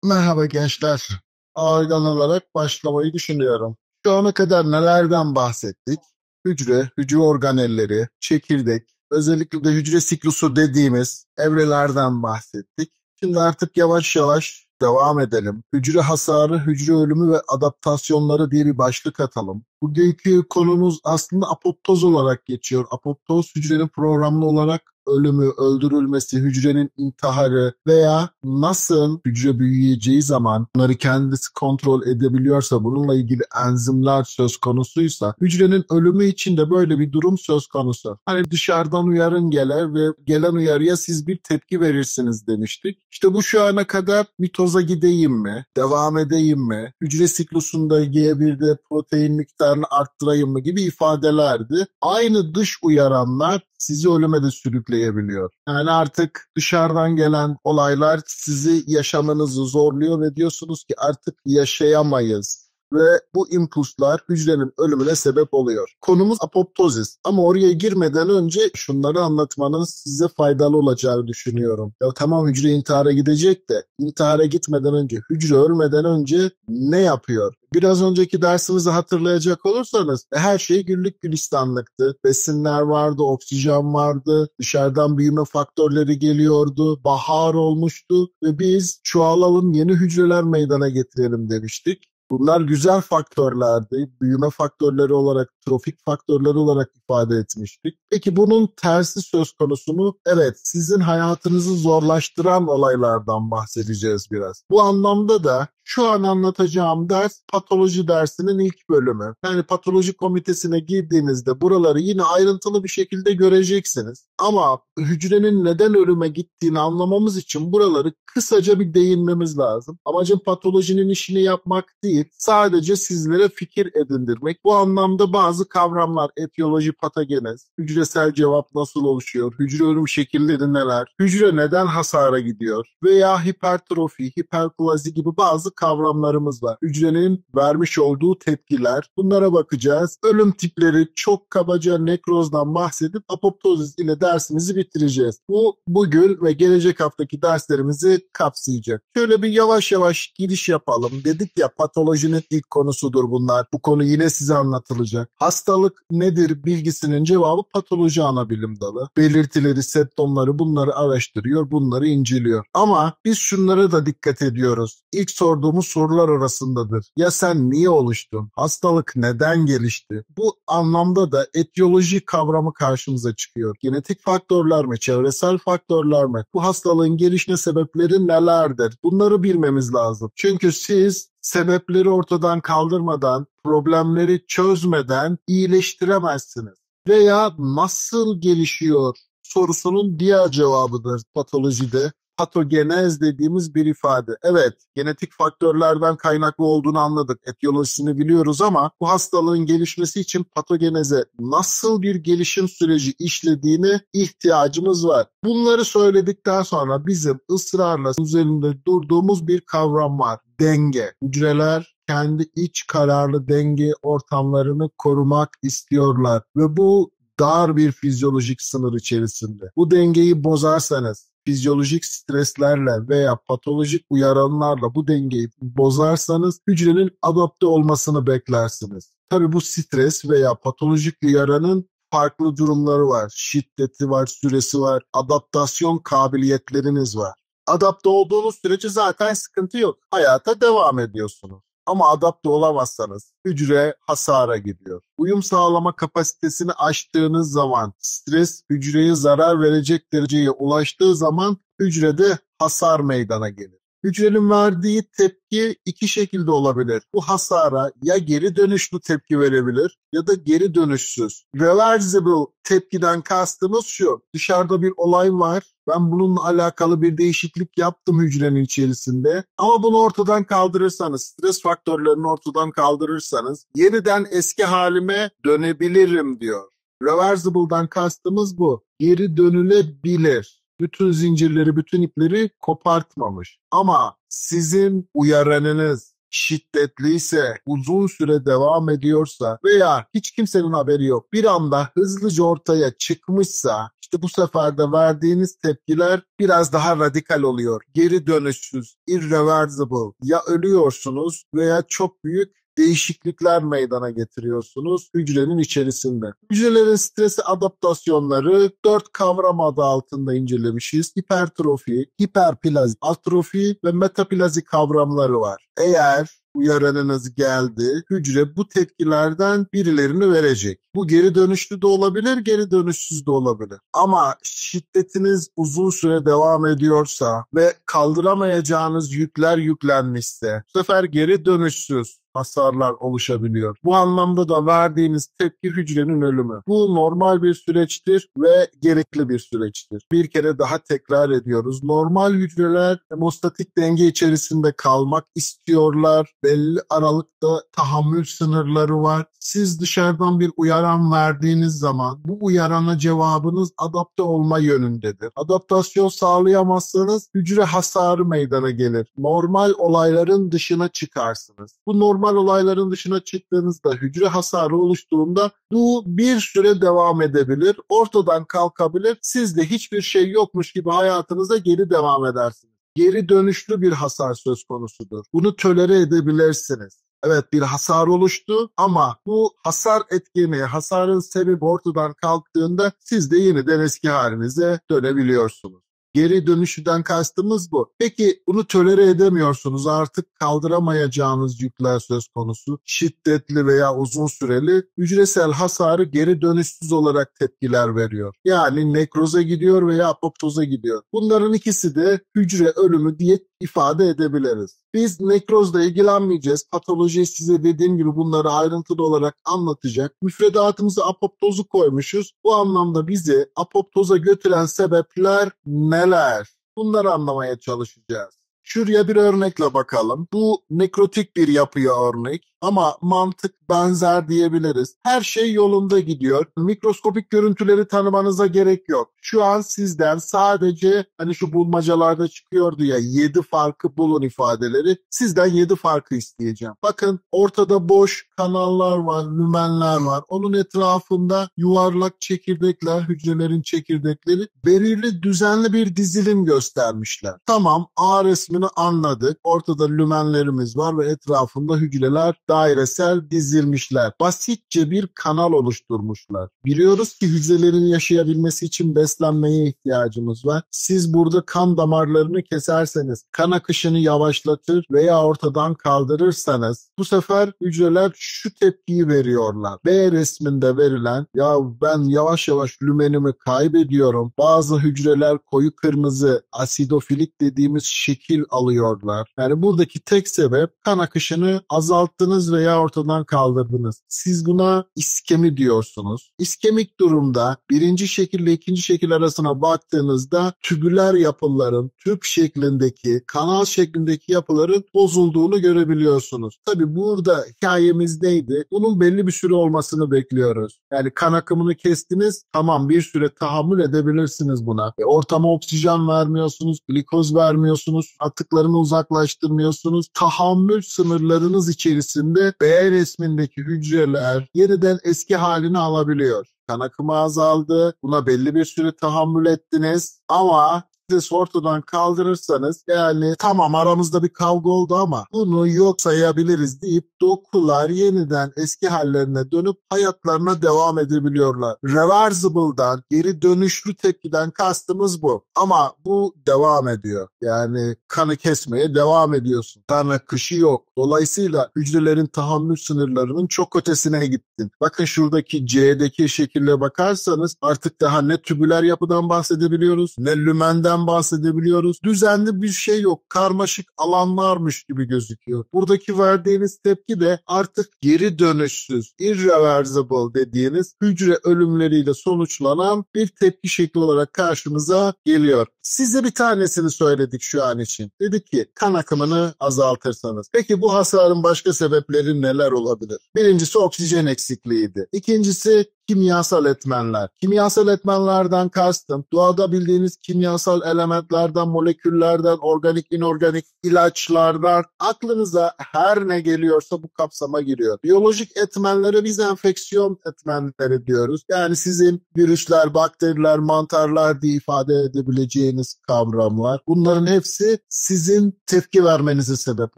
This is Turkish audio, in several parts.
Merhaba gençler. Ağırdan olarak başlamayı düşünüyorum. Şu ana kadar nelerden bahsettik? Hücre organelleri, çekirdek, özellikle de hücre siklusu dediğimiz evrelerden bahsettik. Şimdi artık yavaş yavaş devam edelim. Hücre hasarı, hücre ölümü ve adaptasyonları diye bir başlık atalım. Bugünkü konumuz aslında apoptoz olarak geçiyor. Apoptoz hücrenin programlı olarak ölümü, öldürülmesi, hücrenin intiharı veya nasıl hücre büyüyeceği zaman bunları kendisi kontrol edebiliyorsa, bununla ilgili enzimler söz konusuysa, hücrenin ölümü için de böyle bir durum söz konusu. Hani dışarıdan uyarın gelir ve gelen uyarıya siz bir tepki verirsiniz demiştik. İşte bu şu ana kadar mitoza gideyim mi, devam edeyim mi, hücre siklusunda G1'de protein miktarını arttırayım mı gibi ifadelerdi. Aynı dış uyaranlar sizi ölüme de sürükleyebiliyor. Yani artık dışarıdan gelen olaylar sizi yaşamanızı zorluyor ve diyorsunuz ki artık yaşayamayız. Ve bu impulslar hücrenin ölümüne sebep oluyor. Konumuz apoptozis ama oraya girmeden önce şunları anlatmanın size faydalı olacağını düşünüyorum. Ya tamam, hücre intihara gidecek de intihara gitmeden önce, hücre ölmeden önce ne yapıyor? Biraz önceki dersimizi hatırlayacak olursanız her şey güllük gülistanlıktı. Besinler vardı, oksijen vardı, dışarıdan büyüme faktörleri geliyordu, bahar olmuştu ve biz çoğalalım, yeni hücreler meydana getirelim demiştik. Bunlar güzel faktörlerdi. Büyüme faktörleri olarak, trofik faktörleri olarak ifade etmiştik. Peki bunun tersi söz konusu mu? Evet, sizin hayatınızı zorlaştıran olaylardan bahsedeceğiz biraz. Bu anlamda da şu an anlatacağım ders patoloji dersinin ilk bölümü. Yani patoloji komitesine girdiğinizde buraları yine ayrıntılı bir şekilde göreceksiniz. Ama hücrenin neden ölüme gittiğini anlamamız için buraları kısaca bir değinmemiz lazım. Amacım patolojinin işini yapmak değil, sadece sizlere fikir edindirmek. Bu anlamda bazı kavramlar, etiyoloji, patogenez, hücresel cevap nasıl oluşuyor, hücre ölüm şekilleri neler, hücre neden hasara gidiyor veya hipertrofi, hiperplazi gibi bazı kavramlarımız var. Hücrenin vermiş olduğu tepkiler, bunlara bakacağız. Ölüm tipleri, çok kabaca nekrozdan bahsedip apoptozis ile dersimizi bitireceğiz. Bu bugün ve gelecek haftaki derslerimizi kapsayacak. Şöyle bir yavaş yavaş giriş yapalım. Dedik ya, patolojinin ilk konusudur bunlar. Bu konu yine size anlatılacak. Hastalık nedir bilgisinin cevabı patoloji ana bilim dalı. Belirtileri, semptomları, bunları araştırıyor, bunları inceliyor. Ama biz şunlara da dikkat ediyoruz. İlk sorduğumuz sorular arasındadır. Ya sen niye oluştun? Hastalık neden gelişti? Bu anlamda da etiyoloji kavramı karşımıza çıkıyor. Genetik faktörler mi, çevresel faktörler mi? Bu hastalığın gelişme sebepleri nelerdir? Bunları bilmemiz lazım. Çünkü siz sebepleri ortadan kaldırmadan, problemleri çözmeden iyileştiremezsiniz. Veya nasıl gelişiyor sorusunun diğer cevabıdır patolojide. Patogenez dediğimiz bir ifade. Evet, genetik faktörlerden kaynaklı olduğunu anladık. Etiyolojisini biliyoruz ama bu hastalığın gelişmesi için patogeneze nasıl bir gelişim süreci işlediğine ihtiyacımız var. Bunları söyledikten sonra bizim ısrarla üzerinde durduğumuz bir kavram var. Denge. Hücreler kendi iç kararlı denge ortamlarını korumak istiyorlar ve bu dar bir fizyolojik sınır içerisinde. Bu dengeyi bozarsanız, fizyolojik streslerle veya patolojik uyaranlarla bu dengeyi bozarsanız hücrenin adapte olmasını beklersiniz. Tabii bu stres veya patolojik uyaranın farklı durumları var. Şiddeti var, süresi var, adaptasyon kabiliyetleriniz var. Adapte olduğunuz sürece zaten sıkıntı yok. Hayata devam ediyorsunuz. Ama adapte olamazsanız hücre hasara gidiyor. Uyum sağlama kapasitesini aştığınız zaman, stres hücreye zarar verecek dereceye ulaştığı zaman hücrede hasar meydana gelir. Hücrenin verdiği tepki iki şekilde olabilir. Bu hasara ya geri dönüşlü tepki verebilir ya da geri dönüşsüz. Reversible tepkiden kastımız şu: dışarıda bir olay var. Ben bununla alakalı bir değişiklik yaptım hücrenin içerisinde. Ama bunu ortadan kaldırırsanız, stres faktörlerini ortadan kaldırırsanız yeniden eski halime dönebilirim diyor. Reversible'dan kastımız bu. Geri dönülebilir. Bütün zincirleri, bütün ipleri kopartmamış. Ama sizin uyaranınız, şiddetliyse, uzun süre devam ediyorsa veya hiç kimsenin haberi yok, bir anda hızlıca ortaya çıkmışsa, işte bu sefer de verdiğiniz tepkiler biraz daha radikal oluyor. Geri dönüşsüz, irreversible. Ya ölüyorsunuz veya çok büyük değişiklikler meydana getiriyorsunuz hücrenin içerisinde. Hücrelerin stresi adaptasyonları 4 kavram adı altında incelemişiz. Hipertrofi, hiperplazi, atrofi ve metaplazi kavramları var. Eğer uyaranınız geldi, hücre bu tepkilerden birilerini verecek. Bu geri dönüşlü de olabilir, geri dönüşsüz de olabilir. Ama şiddetiniz uzun süre devam ediyorsa ve kaldıramayacağınız yükler yüklenmişse, bu sefer geri dönüşsüz hasarlar oluşabiliyor. Bu anlamda da verdiğiniz tepki hücrenin ölümü. Bu normal bir süreçtir ve gerekli bir süreçtir. Bir kere daha tekrar ediyoruz. Normal hücreler hemostatik denge içerisinde kalmak istiyorlar. Belli aralıkta tahammül sınırları var. Siz dışarıdan bir uyaran verdiğiniz zaman bu uyarana cevabınız adapte olma yönündedir. Adaptasyon sağlayamazsanız hücre hasarı meydana gelir. Normal olayların dışına çıkarsınız. Bu normal olayların dışına çıktığınızda hücre hasarı oluştuğunda bu bir süre devam edebilir, ortadan kalkabilir. Sizde hiçbir şey yokmuş gibi hayatınıza geri devam edersiniz. Geri dönüşlü bir hasar söz konusudur. Bunu tolere edebilirsiniz. Evet, bir hasar oluştu ama bu hasar etkeni, hasarın sebebi ortadan kalktığında siz de yeniden eski halinize dönebiliyorsunuz. Geri dönüşüden kastımız bu. Peki bunu tolere edemiyorsunuz. Artık kaldıramayacağınız yükler söz konusu. Şiddetli veya uzun süreli hücresel hasarı geri dönüşsüz olarak tepkiler veriyor. Yani nekroza gidiyor veya apoptoza gidiyor. Bunların ikisi de hücre ölümü diye ifade edebiliriz. Biz nekrozla ilgilenmeyeceğiz. Patoloji size dediğim gibi bunları ayrıntılı olarak anlatacak. Müfredatımıza apoptozu koymuşuz. Bu anlamda bizi apoptoza götüren sebepler neler? Bunları anlamaya çalışacağız. Şuraya bir örnekle bakalım. Bu nekrotik bir yapıya örnek ama mantık benzer diyebiliriz. Her şey yolunda gidiyor. Mikroskopik görüntüleri tanımanıza gerek yok. Şu an sizden sadece hani şu bulmacalarda çıkıyordu ya 7 farkı bulun ifadeleri. Sizden 7 farkı isteyeceğim. Bakın ortada boş kanallar var, lümenler var. Onun etrafında yuvarlak çekirdekler, hücrelerin çekirdekleri belirli düzenli bir dizilim göstermişler. Tamam, A resmini anladık. Ortada lümenlerimiz var ve etrafında hücreler dairesel dizilmişler. Basitçe bir kanal oluşturmuşlar. Biliyoruz ki hücrelerin yaşayabilmesi için beslenmeye ihtiyacımız var. Siz burada kan damarlarını keserseniz, kan akışını yavaşlatır veya ortadan kaldırırsanız bu sefer hücreler şu tepkiyi veriyorlar. B resminde verilen ya ben yavaş yavaş lümenimi kaybediyorum. Bazı hücreler koyu kırmızı asidofilik dediğimiz şekil alıyorlar. Yani buradaki tek sebep kan akışını azalttınız veya ortadan kaldırdınız. Siz buna iskemi diyorsunuz. İskemik durumda birinci şekille ikinci şekil arasına baktığınızda tübüler yapıların tüp şeklindeki, kanal şeklindeki yapıların bozulduğunu görebiliyorsunuz. Tabi burada hikayemiz neydi? Bunun belli bir süre olmasını bekliyoruz. Yani kan akımını kestiniz, tamam bir süre tahammül edebilirsiniz buna. Ortama oksijen vermiyorsunuz, glikoz vermiyorsunuz, atıklarını uzaklaştırmıyorsunuz. Tahammül sınırlarınız içerisinde B resmindeki hücreler yeniden eski halini alabiliyor. Kan akımı azaldı. Buna belli bir süre tahammül ettiniz ama siz ortadan kaldırırsanız yani tamam aramızda bir kavga oldu ama bunu yok sayabiliriz deyip dokular yeniden eski hallerine dönüp hayatlarına devam edebiliyorlar. Reversible'dan, geri dönüşlü tepkiden kastımız bu. Ama bu devam ediyor. Yani kanı kesmeye devam ediyorsun. Kan akışı yok. Dolayısıyla hücrelerin tahammül sınırlarının çok ötesine gittin. Bakın şuradaki C'deki şekille bakarsanız artık daha ne tübüler yapıdan bahsedebiliyoruz, ne lümenden bahsedebiliyoruz. Düzenli bir şey yok. Karmaşık alanlarmış gibi gözüküyor. Buradaki verdiğiniz tepki de artık geri dönüşsüz, irreversible dediğiniz hücre ölümleriyle sonuçlanan bir tepki şekli olarak karşımıza geliyor. Size bir tanesini söyledik şu an için. Dedik ki kan akımını azaltırsanız. Peki bu hasarın başka sebepleri neler olabilir? Birincisi oksijen eksikliğiydi. İkincisi kimyasal etmenler. Kimyasal etmenlerden kastım doğada bildiğiniz kimyasal elementlerden, moleküllerden, organik, inorganik ilaçlardan aklınıza her ne geliyorsa bu kapsama giriyor. Biyolojik etmenlere biz enfeksiyon etmenleri diyoruz. Yani sizin virüsler, bakteriler, mantarlar diye ifade edebileceğiniz kavramlar. Bunların hepsi sizin tepki vermenize sebep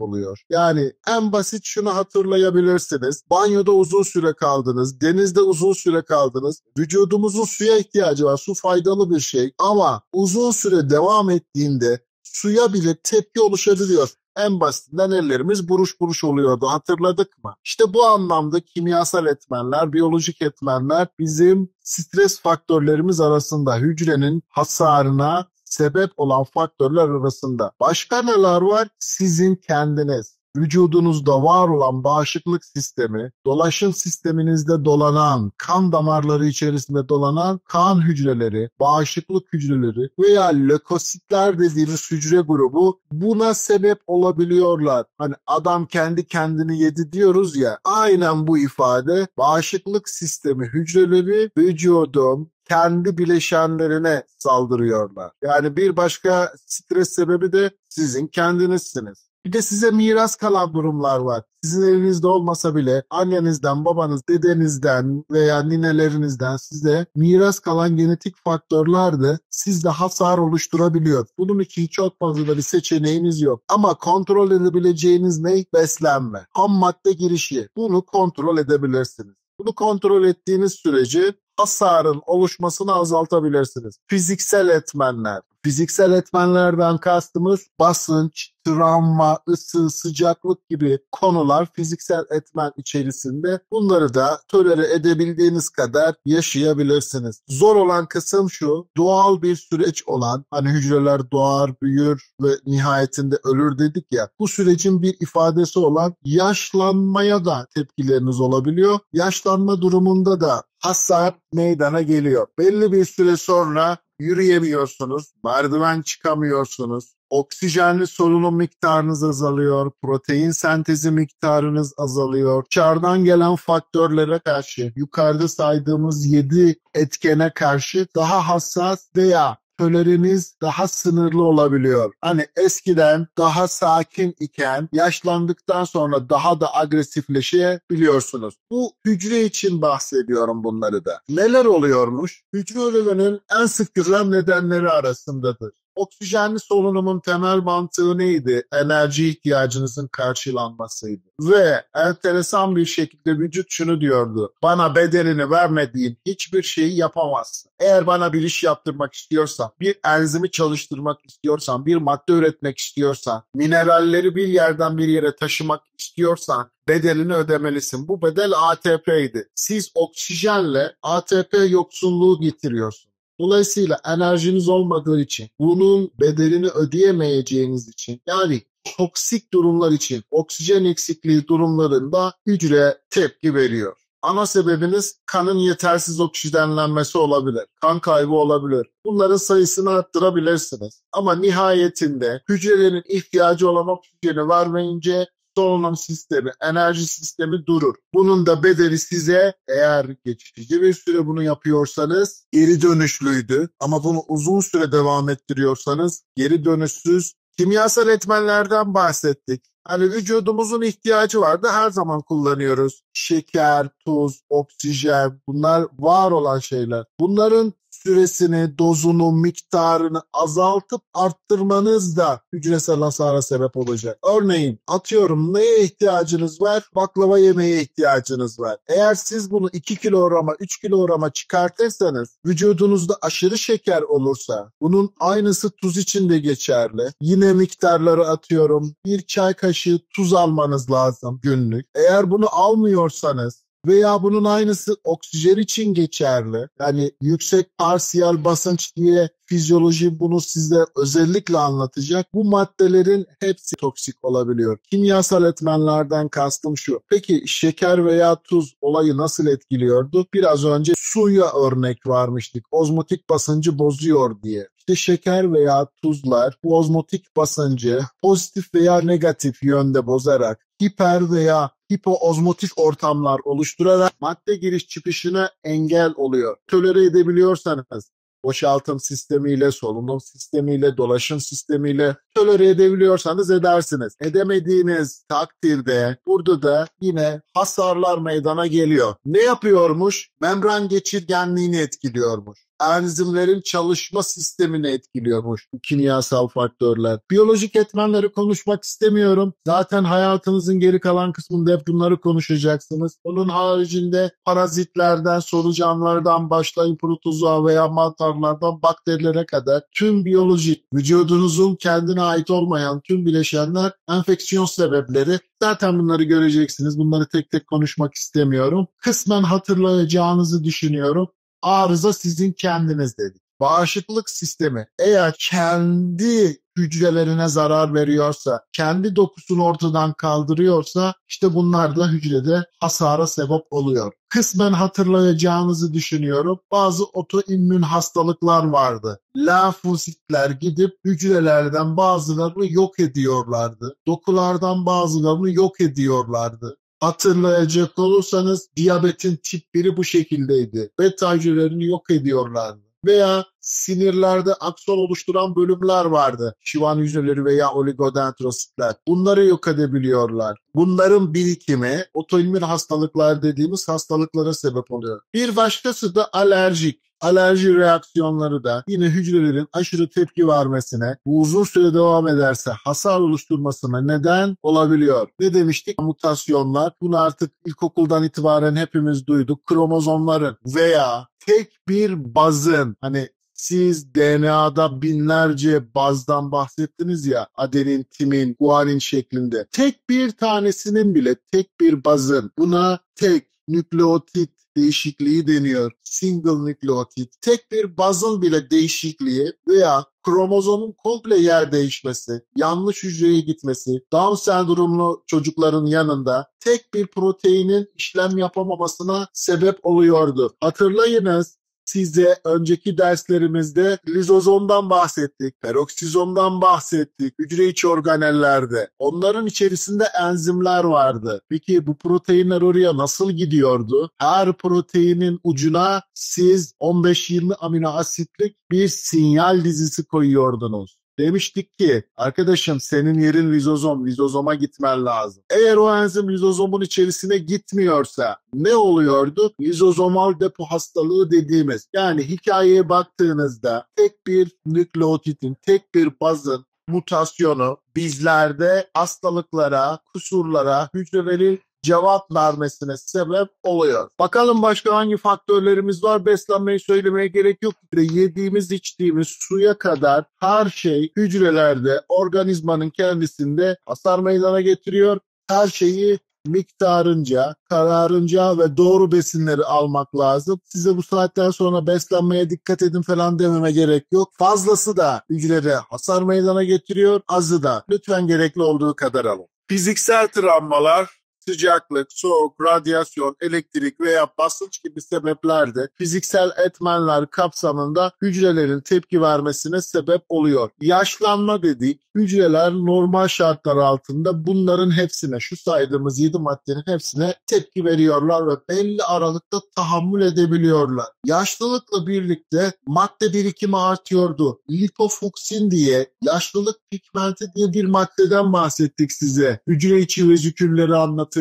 oluyor. Yani en basit şunu hatırlayabilirsiniz. Banyoda uzun süre kaldınız, denizde uzun süre kaldınız. Vücudumuzun suya ihtiyacı var. Su faydalı bir şey ama uzun süre devam ettiğinde suya bile tepki oluşabiliyor. En basitinden ellerimiz buruş buruş oluyordu. Hatırladık mı? İşte bu anlamda kimyasal etmenler, biyolojik etmenler bizim stres faktörlerimiz arasında, hücrenin hasarına sebep olan faktörler arasında. Başka neler var? Sizin kendiniz. Vücudunuzda var olan bağışıklık sistemi, dolaşım sisteminizde dolanan, kan damarları içerisinde dolanan kan hücreleri, bağışıklık hücreleri veya lökositler dediğimiz hücre grubu buna sebep olabiliyorlar. Hani adam kendi kendini yedi diyoruz ya, aynen bu ifade bağışıklık sistemi hücreleri vücudun kendi bileşenlerine saldırıyorlar. Yani bir başka stres sebebi de sizin kendinizsiniz. Bir de size miras kalan durumlar var. Sizin elinizde olmasa bile annenizden, babanız, dedenizden veya ninelerinizden size miras kalan genetik faktörler de sizde hasar oluşturabiliyor. Bunun için çok fazla da bir seçeneğiniz yok. Ama kontrol edebileceğiniz ne? Beslenme. Ham madde girişi. Bunu kontrol edebilirsiniz. Bunu kontrol ettiğiniz sürece hasarın oluşmasını azaltabilirsiniz. Fiziksel etmenler. Fiziksel etmenlerden kastımız basınç, travma, ısı, sıcaklık gibi konular fiziksel etmen içerisinde. Bunları da tolere edebildiğiniz kadar yaşayabilirsiniz. Zor olan kısım şu, doğal bir süreç olan, hani hücreler doğar, büyür ve nihayetinde ölür dedik ya, bu sürecin bir ifadesi olan yaşlanmaya da tepkileriniz olabiliyor. Yaşlanma durumunda da hasar meydana geliyor. Belli bir süre sonra yürüyemiyorsunuz, merdiven çıkamıyorsunuz, oksijenli solunum miktarınız azalıyor, protein sentezi miktarınız azalıyor. Dışarıdan gelen faktörlere karşı, yukarıda saydığımız 7 etkene karşı daha hassas veya toleriniz daha sınırlı olabiliyor. Hani eskiden daha sakin iken yaşlandıktan sonra daha da agresifleşebiliyorsunuz. Bu hücre için bahsediyorum bunları da. Neler oluyormuş? Hücre ölümünün en sık görülen nedenleri arasındadır. Oksijenli solunumun temel mantığı neydi? Enerji ihtiyacınızın karşılanmasıydı. Ve enteresan bir şekilde vücut şunu diyordu. Bana bedenini vermediğin hiçbir şeyi yapamazsın. Eğer bana bir iş yaptırmak istiyorsan, bir enzimi çalıştırmak istiyorsan, bir madde üretmek istiyorsan, mineralleri bir yerden bir yere taşımak istiyorsan bedelini ödemelisin. Bu bedel ATP'ydi. Siz oksijenle ATP yoksunluğu getiriyorsunuz. Dolayısıyla enerjiniz olmadığı için, bunun bedelini ödeyemeyeceğiniz için, yani toksik durumlar için, oksijen eksikliği durumlarında hücre tepki veriyor. Ana sebebiniz kanın yetersiz oksijenlenmesi olabilir, kan kaybı olabilir. Bunların sayısını arttırabilirsiniz. Ama nihayetinde hücrelerin ihtiyacı olan oksijeni vermeyince solunum sistemi, enerji sistemi durur. Bunun da bedeli size, eğer geçici bir süre bunu yapıyorsanız geri dönüşlüydü. Ama bunu uzun süre devam ettiriyorsanız geri dönüşsüz. Kimyasal etmenlerden bahsettik. Hani vücudumuzun ihtiyacı vardı, her zaman kullanıyoruz. Şeker, tuz, oksijen, bunlar var olan şeyler. Bunların süresini, dozunu, miktarını azaltıp arttırmanız da hücresel hasara sebep olacak. Örneğin atıyorum, neye ihtiyacınız var? Baklava yemeye ihtiyacınız var. Eğer siz bunu 2 kilograma, 3 kilograma çıkartırsanız, vücudunuzda aşırı şeker olursa, bunun aynısı tuz için de geçerli. Yine miktarları atıyorum, bir çay kaşığı tuz almanız lazım günlük. Eğer bunu almıyorsanız, veya bunun aynısı oksijen için geçerli. Yani yüksek parsiyel basınç diye fizyoloji bunu size özellikle anlatacak. Bu maddelerin hepsi toksik olabiliyor. Kimyasal etmenlerden kastım şu. Peki şeker veya tuz olayı nasıl etkiliyordu? Biraz önce suya örnek vermiştik. Ozmotik basıncı bozuyor diye. İşte şeker veya tuzlar bu ozmotik basıncı pozitif veya negatif yönde bozarak hiper veya hipoozmotik ortamlar oluşturarak madde giriş çıkışına engel oluyor. Tolere edebiliyorsanız boşaltım sistemiyle, solunum sistemiyle, dolaşım sistemiyle tolere edebiliyorsanız edersiniz. Edemediğiniz takdirde burada da yine hasarlar meydana geliyor. Ne yapıyormuş? Membran geçirgenliğini etkiliyormuş. Enzimlerin çalışma sistemini etkiliyormuş bu kimyasal faktörler. Biyolojik etmenleri konuşmak istemiyorum. Zaten hayatınızın geri kalan kısmında hep bunları konuşacaksınız. Onun haricinde parazitlerden, solucanlardan başlayın protozoa veya mantarlardan bakterilere kadar tüm biyolojik, vücudunuzun kendine ait olmayan tüm bileşenler, enfeksiyon sebepleri. Zaten bunları göreceksiniz. Bunları tek tek konuşmak istemiyorum. Kısmen hatırlayacağınızı düşünüyorum. Arıza sizin kendiniz dedik. Bağışıklık sistemi eğer kendi hücrelerine zarar veriyorsa, kendi dokusunu ortadan kaldırıyorsa işte bunlar da hücrede hasara sebep oluyor. Kısmen hatırlayacağınızı düşünüyorum. Bazı otoimmün hastalıklar vardı. Lenfositler gidip hücrelerden bazılarını yok ediyorlardı. Dokulardan bazılarını yok ediyorlardı. Hatırlayacak olursanız diyabetin tip 1'i bu şekildeydi. Beta hücrelerini yok ediyorlardı. Veya sinirlerde akson oluşturan bölümler vardı. Şivan hücreleri veya oligodendrositler. Bunları yok edebiliyorlar. Bunların birikimi otoimmün hastalıklar dediğimiz hastalıklara sebep oluyor. Bir başkası da alerjik. Alerji reaksiyonları da yine hücrelerin aşırı tepki vermesine, bu uzun süre devam ederse hasar oluşturmasına neden olabiliyor. Ne demiştik? Mutasyonlar. Bunu artık ilkokuldan itibaren hepimiz duyduk. Kromozomların veya tek bir bazın, hani siz DNA'da binlerce bazdan bahsettiniz ya, adenin, timin, guanin şeklinde. Tek bir tanesinin bile, tek bir bazın, buna tek nükleotit değişikliği deniyor. Single nükleotit. Tek bir bazın bile değişikliği veya kromozomun komple yer değişmesi, yanlış hücreye gitmesi, Down sendromlu çocukların yanında tek bir proteinin işlem yapamamasına sebep oluyordu. Hatırlayınız, size önceki derslerimizde lizozomdan bahsettik, peroksizomdan bahsettik, hücre içi organellerde. Onların içerisinde enzimler vardı. Peki bu proteinler oraya nasıl gidiyordu? Her proteinin ucuna siz 15-20 amino asitlik bir sinyal dizisi koyuyordunuz. Demiştik ki arkadaşım senin yerin lizozom, lizozoma gitmen lazım. Eğer o enzim lizozomun içerisine gitmiyorsa ne oluyordu? Lizozomal depo hastalığı dediğimiz, yani hikayeye baktığınızda tek bir nükleotitin, tek bir bazın mutasyonu bizlerde hastalıklara, kusurlara, hücrelerin cevap vermesine sebep oluyor. Bakalım başka hangi faktörlerimiz var? Beslenmeyi söylemeye gerek yok. Yediğimiz, içtiğimiz suya kadar her şey hücrelerde, organizmanın kendisinde hasar meydana getiriyor. Her şeyi miktarınca, kararınca ve doğru besinleri almak lazım. Size bu saatten sonra beslenmeye dikkat edin falan dememe gerek yok. Fazlası da hücrede hasar meydana getiriyor, azı da. Lütfen gerekli olduğu kadar alın. Fiziksel travmalar, sıcaklık, soğuk, radyasyon, elektrik veya basınç gibi sebeplerde fiziksel etmenler kapsamında hücrelerin tepki vermesine sebep oluyor. Yaşlanma dedik. Hücreler normal şartlar altında bunların hepsine, şu saydığımız 7 maddenin hepsine tepki veriyorlar ve belli aralıkta tahammül edebiliyorlar. Yaşlılıkla birlikte madde birikimi artıyordu. Lipofuksin diye, yaşlılık pigmenti diye bir maddeden bahsettik size. Hücre içi vezikülleri anlatırken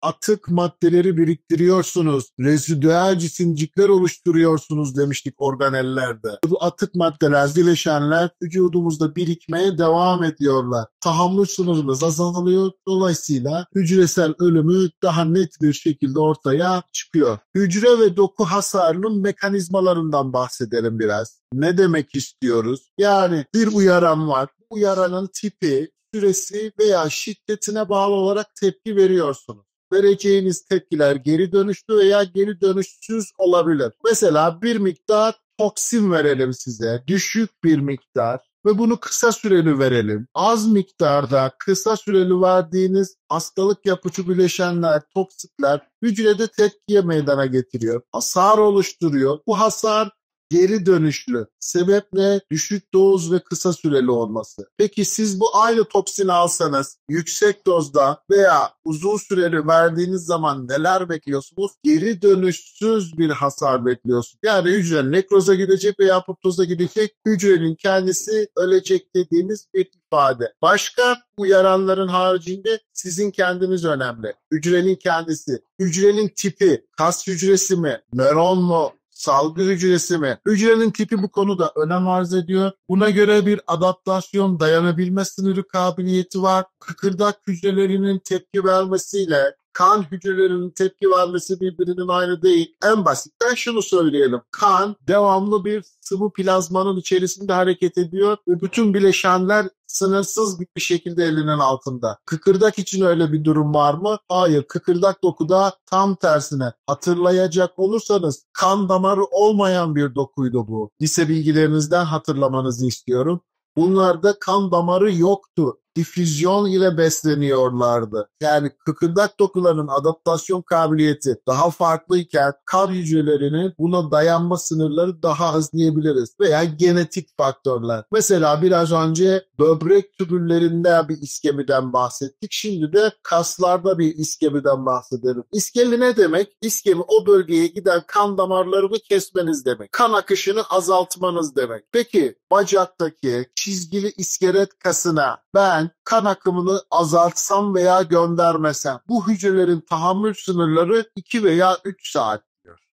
atık maddeleri biriktiriyorsunuz. Rezidüel cisimcikler oluşturuyorsunuz demiştik organellerde. Bu atık maddeler, bileşenler vücudumuzda birikmeye devam ediyorlar. Tahammül sınırımız azalıyor. Dolayısıyla hücresel ölümü daha net bir şekilde ortaya çıkıyor. Hücre ve doku hasarının mekanizmalarından bahsedelim biraz. Ne demek istiyoruz? Yani bir uyaran var. Bu uyaranın tipi, süresi veya şiddetine bağlı olarak tepki veriyorsunuz. Vereceğiniz tepkiler geri dönüşlü veya geri dönüşsüz olabilir. Mesela bir miktar toksin verelim size, düşük bir miktar ve bunu kısa süreli verelim. Az miktarda kısa süreli verdiğiniz hastalık yapıcı bileşenler, toksitler hücrede tepkiye meydana getiriyor. Hasar oluşturuyor. Bu hasar geri dönüşlü. Sebep ne? Düşük doz ve kısa süreli olması. Peki siz bu aynı toksini alsanız yüksek dozda veya uzun süreli verdiğiniz zaman neler bekliyorsunuz? Geri dönüşsüz bir hasar bekliyorsunuz. Yani hücre nekroza gidecek veya apoptoza gidecek, hücrenin kendisi ölecek dediğimiz bir ifade. Başka uyaranların haricinde sizin kendiniz önemli. Hücrenin kendisi, hücrenin tipi, kas hücresi mi, nöron mu, salgı hücresi mi? Hücrenin tipi bu konuda önem arz ediyor. Buna göre bir adaptasyon, dayanabilme sınırı kabiliyeti var. Kıkırdak hücrelerinin tepki vermesiyle kan hücrelerinin tepki vermesi birbirinin aynı değil. En basitten şunu söyleyelim. Kan devamlı bir sıvı plazmanın içerisinde hareket ediyor ve bütün bileşenler sınırsız bir şekilde elinin altında. Kıkırdak için öyle bir durum var mı? Hayır. Kıkırdak dokuda tam tersine. Hatırlayacak olursanız kan damarı olmayan bir dokuydu bu. Lise bilgilerinizden hatırlamanızı istiyorum. Bunlarda kan damarı yoktu. Difüzyon ile besleniyorlardı. Yani kıkırdak dokularının adaptasyon kabiliyeti daha farklıyken kan hücrelerinin buna dayanma sınırları daha az diyebiliriz. Veya genetik faktörler. Mesela biraz önce böbrek tübüllerinde bir iskemiden bahsettik. Şimdi de kaslarda bir iskemiden bahsedelim. İskemi ne demek? İskemi o bölgeye giden kan damarlarını kesmeniz demek. Kan akışını azaltmanız demek. Peki bacaktaki çizgili iskelet kasına ben kan akımını azaltsam veya göndermesem bu hücrelerin tahammül sınırları 2 veya 3 saat.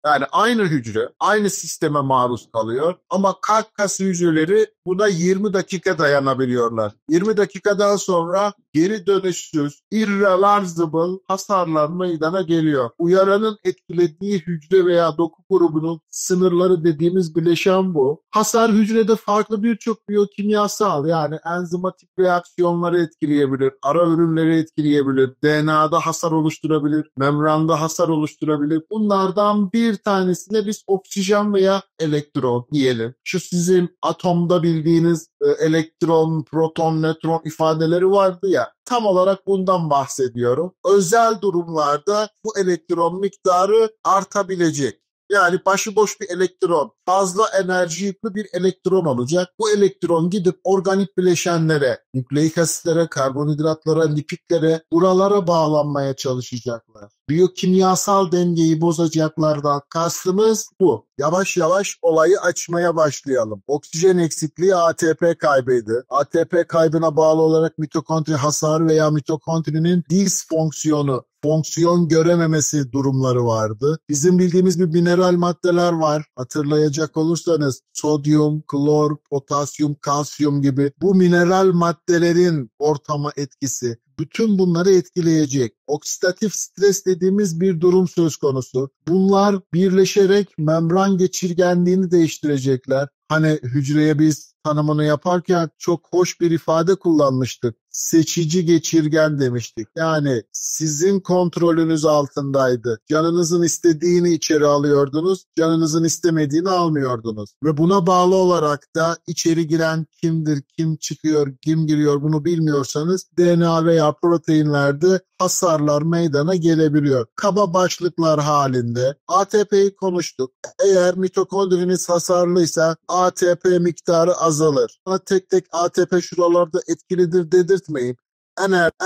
Yani aynı hücre aynı sisteme maruz kalıyor ama kalp kası hücreleri buna 20 dakika dayanabiliyorlar. 20 dakikadan sonra geri dönüşsüz, irreversible hasarlar meydana geliyor. Uyaranın etkilediği hücre veya doku grubunun sınırları dediğimiz bileşen bu. Hasar hücrede farklı birçok biyokimyasal yani enzimatik reaksiyonları etkileyebilir, ara ürünleri etkileyebilir, DNA'da hasar oluşturabilir, membranda hasar oluşturabilir. Bunlardan bir tanesine biz oksijen veya elektron diyelim. Şu sizin atomda bildiğiniz elektron, proton, nötron ifadeleri vardı ya. Tam olarak bundan bahsediyorum. Özel durumlarda bu elektron miktarı artabilecek. Yani başıboş bir elektron, fazla enerji yüklü bir elektron olacak. Bu elektron gidip organik bileşenlere, nükleik asitlere, karbonhidratlara, lipidlere, buralara bağlanmaya çalışacaklar. Biyokimyasal dengeyi bozacaklardan kastımız bu. Yavaş yavaş olayı açmaya başlayalım. Oksijen eksikliği ATP kaybıydı. ATP kaybına bağlı olarak mitokondri hasarı veya mitokondrinin disfonksiyonu, fonksiyon görememesi durumları vardı. Bizim bildiğimiz bir mineral maddeler var. Hatırlayacak olursanız sodyum, klor, potasyum, kalsiyum gibi bu mineral maddelerin ortama etkisi bütün bunları etkileyecek. Oksidatif stres dediğimiz bir durum söz konusu. Bunlar birleşerek membran geçirgenliğini değiştirecekler. Hani hücreye biz tanımını yaparken çok hoş bir ifade kullanmıştık. Seçici geçirgen demiştik. Yani sizin kontrolünüz altındaydı. Canınızın istediğini içeri alıyordunuz, canınızın istemediğini almıyordunuz. Ve buna bağlı olarak da içeri giren kimdir, kim çıkıyor, kim giriyor bunu bilmiyorsanız DNA veya proteinlerde hasarlar meydana gelebiliyor. Kaba başlıklar halinde ATP'yi konuştuk. Eğer mitokondriniz hasarlıysa ATP miktarı azalır. Ama tek tek ATP şuralarda etkilidir dedirtmeyin.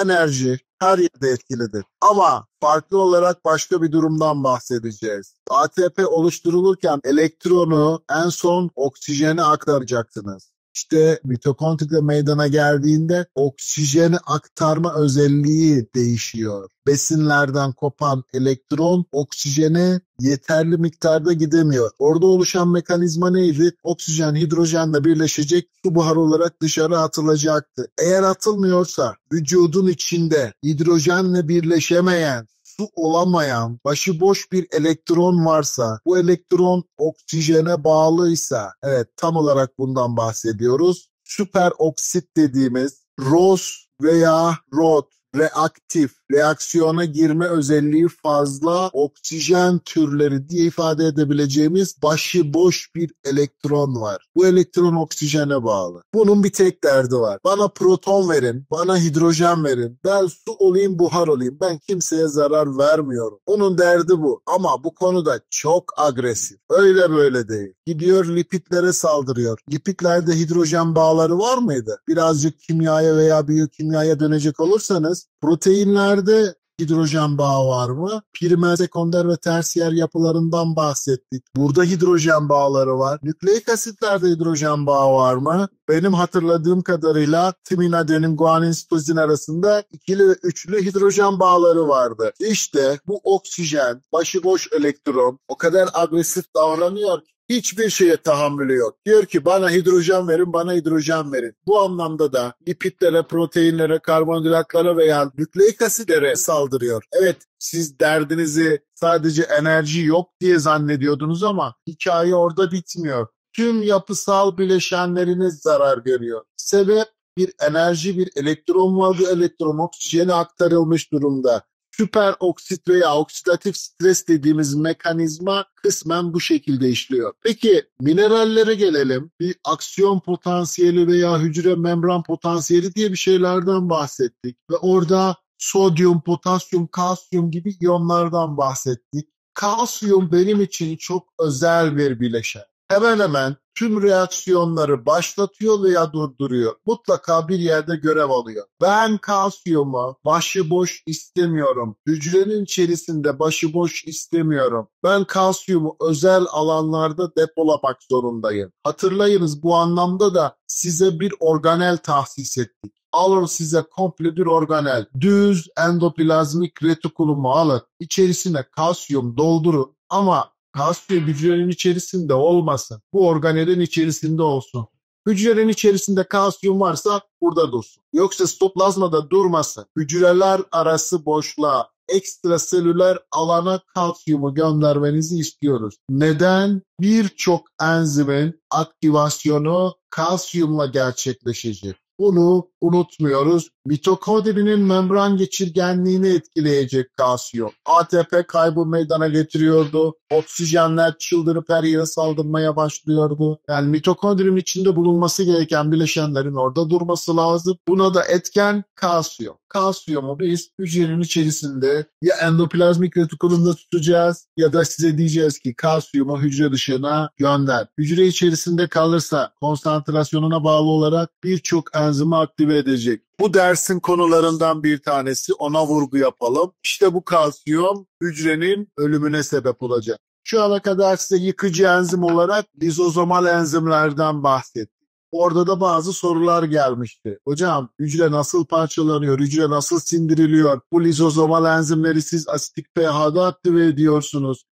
Enerji her yerde etkilidir. Ama farklı olarak başka bir durumdan bahsedeceğiz. ATP oluşturulurken elektronu en son oksijene aktaracaksınız. İşte mitokondride meydana geldiğinde oksijeni aktarma özelliği değişiyor. Besinlerden kopan elektron oksijene yeterli miktarda gidemiyor. Orada oluşan mekanizma neydi? Oksijen hidrojenle birleşecek, su buharı olarak dışarı atılacaktı. Eğer atılmıyorsa vücudun içinde hidrojenle birleşemeyen, su olamayan, başıboş bir elektron varsa, bu elektron oksijene bağlıysa, evet tam olarak bundan bahsediyoruz. Süperoksit dediğimiz ROS veya ROD, reaktif reaksiyona girme özelliği fazla oksijen türleri diye ifade edebileceğimiz başıboş bir elektron var. Bu elektron oksijene bağlı. Bunun bir tek derdi var. Bana proton verin, bana hidrojen verin. Ben su olayım, buhar olayım. Ben kimseye zarar vermiyorum. Onun derdi bu. Ama bu konuda çok agresif. Öyle böyle değil. Gidiyor lipidlere saldırıyor. Lipidlerde hidrojen bağları var mıydı? Birazcık kimyaya veya biyokimyaya dönecek olursanız proteinlerde hidrojen bağı var mı? Primer, sekonder ve tersiyer yapılarından bahsettik. Burada hidrojen bağları var. Nükleik asitlerde hidrojen bağı var mı? Benim hatırladığım kadarıyla timin, adenin, guanin, sitozin arasında ikili ve üçlü hidrojen bağları vardı. İşte bu oksijen, başıboş elektron o kadar agresif davranıyor ki hiçbir şeye tahammülü yok. Diyor ki bana hidrojen verin, bana hidrojen verin. Bu anlamda da lipidlere, proteinlere, karbonhidratlara veya nükleik asitlere saldırıyor. Evet, siz derdinizi sadece enerji yok diye zannediyordunuz ama hikaye orada bitmiyor. Tüm yapısal bileşenleriniz zarar görüyor. Sebep bir enerji, bir elektron var. Bu elektron oksijene aktarılmış durumda. Süper oksit veya oksidatif stres dediğimiz mekanizma kısmen bu şekilde işliyor. Peki minerallere gelelim. Bir aksiyon potansiyeli veya hücre membran potansiyeli diye bir şeylerden bahsettik. Ve orada sodyum, potasyum, kalsiyum gibi iyonlardan bahsettik. Kalsiyum benim için çok özel bir bileşen. Hemen hemen tüm reaksiyonları başlatıyor veya durduruyor. Mutlaka bir yerde görev alıyor. Ben kalsiyumu başıboş istemiyorum. Hücrenin içerisinde başıboş istemiyorum. Ben kalsiyumu özel alanlarda depolamak zorundayım. Hatırlayınız, bu anlamda da size bir organel tahsis ettik. Alın size komple bir organel. Düz endoplazmik retikulumu alın. İçerisine kalsiyum doldurun ama kalsiyum hücrenin içerisinde olmasın. Bu organelin içerisinde olsun. Hücrenin içerisinde kalsiyum varsa burada dursun. Yoksa sitoplazmada durmasın. Hücreler arası boşluğa, ekstraselüler alana kalsiyumu göndermenizi istiyoruz. Neden? Birçok enzimin aktivasyonu kalsiyumla gerçekleşecek. Bunu unutmuyoruz. Mitokondrinin membran geçirgenliğini etkileyecek kalsiyum. ATP kaybı meydana getiriyordu. Oksijenler çıldırıp her yere saldırmaya başlıyordu. Yani mitokondrinin içinde bulunması gereken bileşenlerin orada durması lazım. Buna da etken kalsiyum. Kalsiyumu biz hücrenin içerisinde ya endoplazmik retikulumda tutacağız ya da size diyeceğiz ki kalsiyumu hücre dışına gönder. Hücre içerisinde kalırsa konsantrasyonuna bağlı olarak birçok enzimi aktive edecek. Bu dersin konularından bir tanesi, ona vurgu yapalım. İşte bu kalsiyum hücrenin ölümüne sebep olacak. Şu ana kadar size yıkıcı enzim olarak lizozomal enzimlerden bahsettim. Orada da bazı sorular gelmişti. Hocam hücre nasıl parçalanıyor, hücre nasıl sindiriliyor? Bu lizozomal enzimleri siz asitik pH'da aktive ediyorsunuz.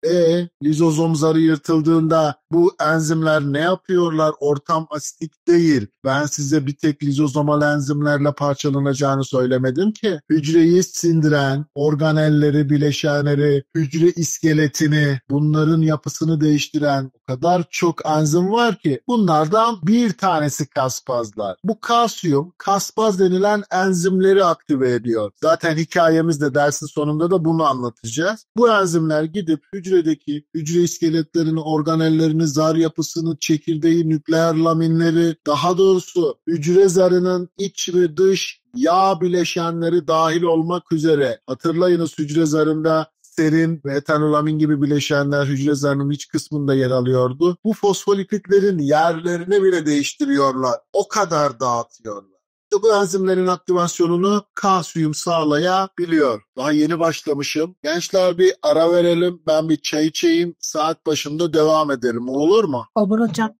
Lizozom zarı yırtıldığında bu enzimler ne yapıyorlar? Ortam asitik değil. Ben size bir tek lizozomal enzimlerle parçalanacağını söylemedim ki. Hücreyi sindiren, organelleri, bileşenleri, hücre iskeletini, bunların yapısını değiştiren o kadar çok enzim var ki bunlardan bir tanesi kaspazlar. Bu kalsiyum, kaspaz denilen enzimleri aktive ediyor. Zaten hikayemizde dersin sonunda da bunu anlatacağız. Bu enzimler gidip hücredeki hücre iskeletlerini, organellerini, zar yapısını, çekirdeği, nükleer laminleri, daha doğrusu hücre zarının iç ve dış yağ bileşenleri dahil olmak üzere, hatırlayınız hücre zarında serin ve etanolamin gibi bileşenler hücre zarının iç kısmında yer alıyordu. Bu fosfolipidlerin yerlerini bile değiştiriyorlar. O kadar dağıtıyorlar. Bu enzimlerin aktivasyonunu kalsiyum sağlayabiliyor. Daha yeni başlamışım. Gençler bir ara verelim. Ben bir çay içeyim. Saat başında devam edelim. Olur mu? Olur hocam.